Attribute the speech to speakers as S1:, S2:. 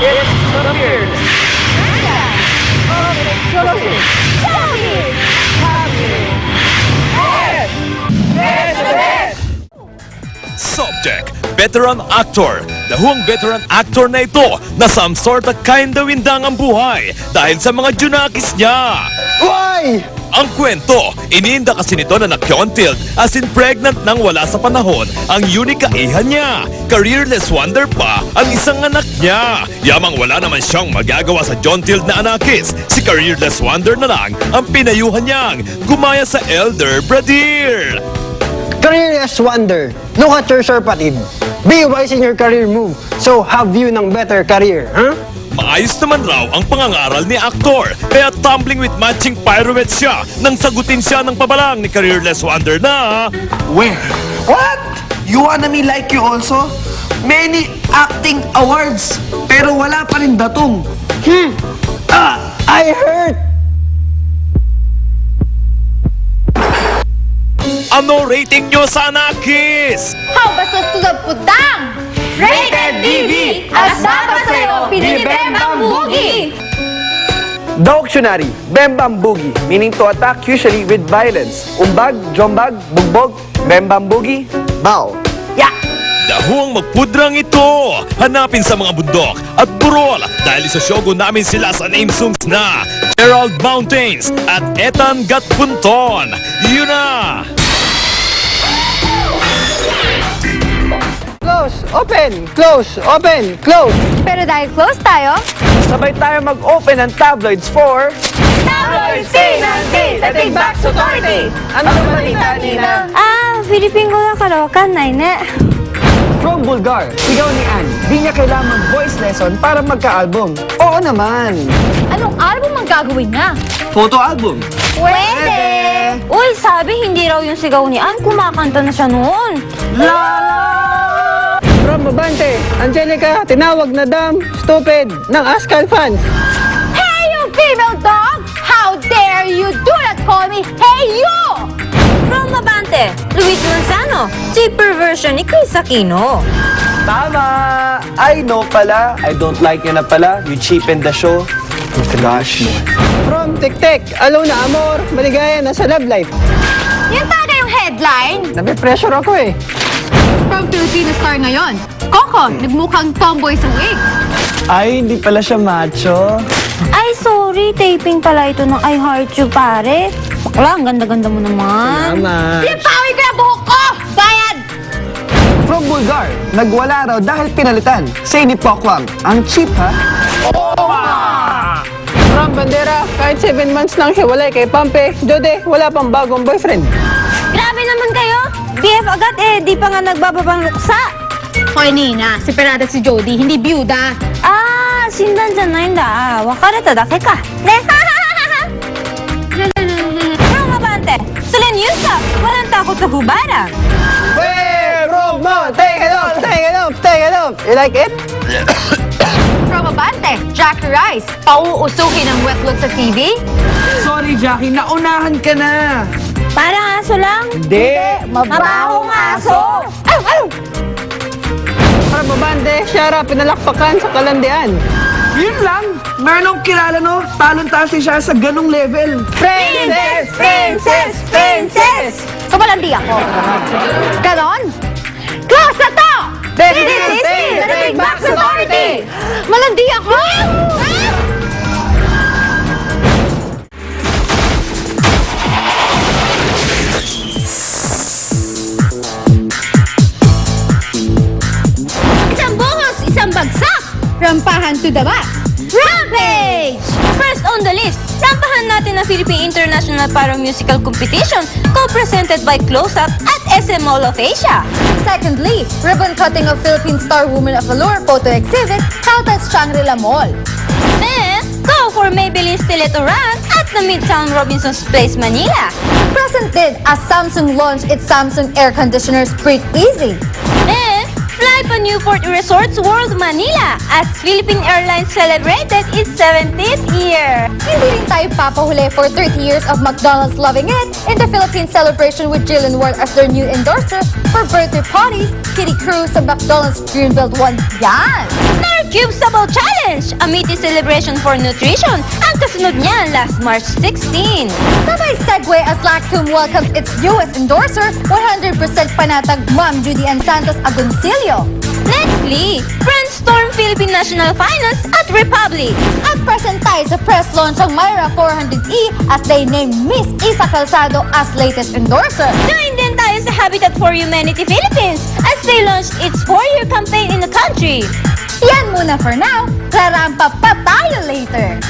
S1: It's the fearless.
S2: Subject, veteran actor. Dahuang veteran actor na ito na some sort of kinda windang ang buhay dahil sa mga junakis niya.
S1: Why?
S2: Ang kwento, iniinda kasi nito na nakiontild as in pregnant nang wala sa panahon ang unique kaihan niya. Careerless wonder pa ang isang anak niya. Yamang wala naman siyang magagawa sa John Tild na anakis. Si careerless wonder na lang ang pinayuhan niyang gumaya sa elder Bradir.
S1: Careerless wonder. Look at your surpatid. Be wise in your career move. So have you ng better career, huh?
S2: Maayos naman raw ang pangangaral ni aktor, kaya tumbling with matching pirouettes siya nang sagutin siya ng pabalang ni careerless wonder na
S3: Where? What? You wanna me like you also? Many acting awards, pero wala pa rin datong.
S1: I heard.
S2: ano rating nyo sa anakis?
S4: How bastos to the putang? Rated TV! At dapat sa'yo, pinibembang bugi!
S5: Dictionary, Bembang Boogie, meaning to attack usually with violence. Umbag, jombag, bugbog, Bembang Boogie, bow. Yeah!
S2: Dahuang magpudrang ito! Hanapin sa mga bundok at burol dahil sa shogo namin sila sa name songs na Gerald Mountains at Ethan Gatpunton. Yun na!
S1: Close, open, close, open, close.
S4: Pero dahil close tayo,
S5: Sabay tayo mag-open ng tabloids for...
S4: Tabloid Sinanti! The Big Box Authority!
S5: Ano ba balita, Nina?
S4: Philippine ko na karawakan, Naine.
S5: From Bulgar, sigaw ni Anne, di niya kailangan mag-voice lesson para magka-album.
S1: Oo naman.
S4: Anong album ang gagawin niya?
S5: Photo album.
S4: Pwede! Uy, sabi hindi raw yung sigaw ni Ann, kumakanta na siya noon.
S1: From Babante, Angelica, tinawag na dumb, stupid, ng Askal fans.
S4: Hey, you female dog! How dare you do not call me Hey, you!
S6: From Mabante, Luis Manzano, cheaper version ni Chris Aquino.
S5: Tama! I know pala. I don't like you na pala. You cheapened the show. Gosh.
S1: From Tik-Tik, alo na amor, maligaya na sa love life.
S4: Yan talaga yung headline.
S1: Nabe-pressure ako eh.
S4: From Filipino star ngayon, Coco, nagmukhang tomboy sa wig.
S5: Ay, hindi pala siya macho.
S6: Ay, sorry, taping pala ito ng I Heart You, pare. Bakla, ang ganda-ganda mo naman.
S1: Tama.
S4: Pinapawi ko yung buhok ko! Bayad!
S5: From Bulgar, nagwala raw dahil pinalitan. Say ni Pokwang, ang cheap ha?
S1: From Bandera, kahit 7 months nang hiwalay kay Pampe, Jode, wala pang bagong boyfriend.
S6: Grabe naman kayo. BF agad di pa nga nagbababang luksa.
S4: Hoy, Nina, si Perada si Jody, hindi byuda.
S6: Sindan dyan na yun da. Wakarata da ka. From Mabante, Solen Yusuf, walang takot sa hubara.
S1: Hey, Romo, take it off, take it off, take it off. You like it?
S4: From Abante, Jackie Rice, pauusuhin ang wet look sa TV?
S3: Sorry, Jackie, naunahan ka na.
S6: Parang aso lang.
S5: Hindi.
S6: Mabahong aso.
S1: Para Babante, Shara, pinalakpakan sa kalandian.
S3: Yun lang. Meron akong kilala, no? Talon-tasi siya sa ganong level.
S1: Princess!
S6: Princess! Princess!
S4: Kamalandi ako. Ganon? Close na to!
S6: This is the Big Box Authority!
S4: Malandi ako! Isang buhos, isang bagsak! Rampahan to the max! Rampage!
S6: First on the list, rampahan natin ang Philippine International Para-Musical Competition co-presented by Close Up at SM Mall of Asia.
S4: Secondly, ribbon cutting of Philippine Star Woman of Allure photo exhibit held at Shangri-La Mall.
S6: Then, go for Maybelline Stiletto Run at the Midtown Robinsons Place, Manila.
S4: Presented as Samsung launched its Samsung air conditioners Breathe Easy.
S6: And fly pa Newport Resorts World, Manila as Philippine Airlines celebrated its 70th year.
S4: Hindi rin tayo papahuli for 30 years of McDonald's loving it in the Philippine celebration with Jillian Ward as their new endorser for birthday parties, Kitty Cruz sa McDonald's Greenbelt 1. Yan!
S6: Cube Sabaw Challenge, a meaty celebration for nutrition. Ang kasunod niyan last March 16.
S4: Sabay segue as Lactum welcomes its newest endorser, 100% panatag Ma'am Judy Ann Santos Agoncillo.
S6: Nextly, Friendstorm Philippine National Finance at Republic.
S4: At present tayo sa press launch ng Myra 400E as they name Miss Isa Calzado as latest endorser.
S6: Join din tayo sa Habitat for Humanity Philippines as they launched its 4-year campaign in the country.
S4: Yan muna for now. Rarampa pa tayo later.